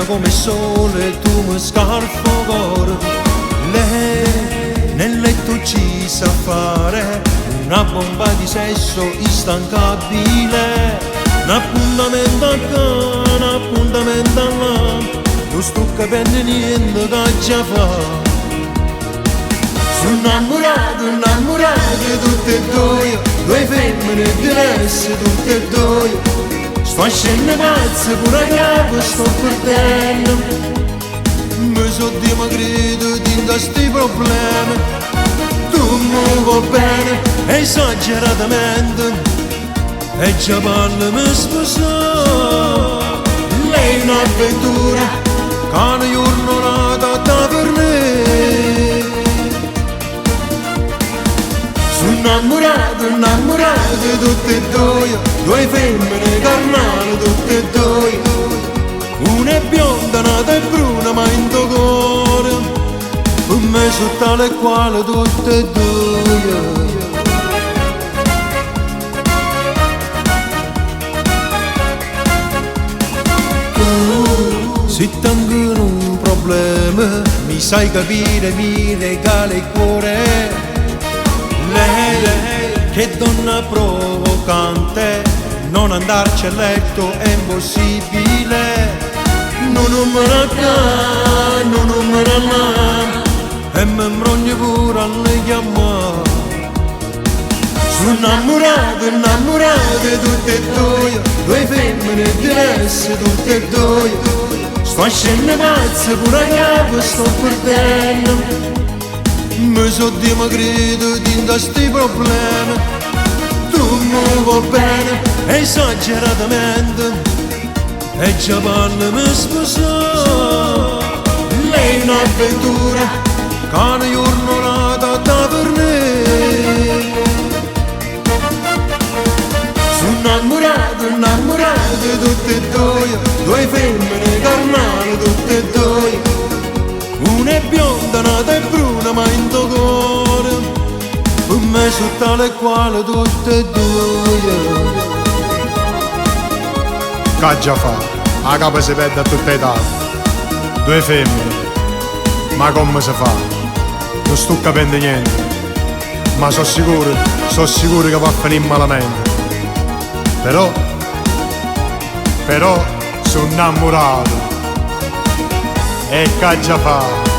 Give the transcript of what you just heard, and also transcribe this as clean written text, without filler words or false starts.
bella come il sole, tu mi scalfo cuore. Lei nel letto ci sa fare una bomba di sesso instancabile. Un appuntamento a qua, un appuntamento a là, non sto capendo niente che già fa. Sono innamorate tutte e due femmine diverse tutte e due. Sto scendendo pazza pure a capo sto perdendo. Mi so dimagrito di questi problemi. Tu mi vuoi bene esageratamente e già parla mi sposò. Lei è un'avventura che una giornata per me. Sono innamorate tutte e due femmine carnali tutte e due. Una è bionda, un'altra è bruna ma in tuo cuore per me sono tale e quale tutte e due. Se tengo un problema mi sai capire, mi regala il cuore. Lei, che donna provocante, non andarci a letto è impossibile. Non me la ca, non me la la, e mi imbrogno pure a lei chiamare. Sono innamorate tutte e due femmine diverse tutte e due. Sto scendendo pazza pure a capo sto perdendo. Mi so dimagrito di questi problemi. Tu mi vuoi bene esageratamente e già parla mi sposò. Lei è un'avventura che una giornata per me. Sono innamorate tutte e due femmine carnali tutte e due. Una è bionda, un'altra è bruna ma in tuo cuore per me sono tale e quale tutte e due. Che già fa? La capa si perde a tutta età. Due femmine, ma come si fa? Non sto capendo niente, ma sono sicuro che va a finire malamente. Però sono innamorato. E che già fa?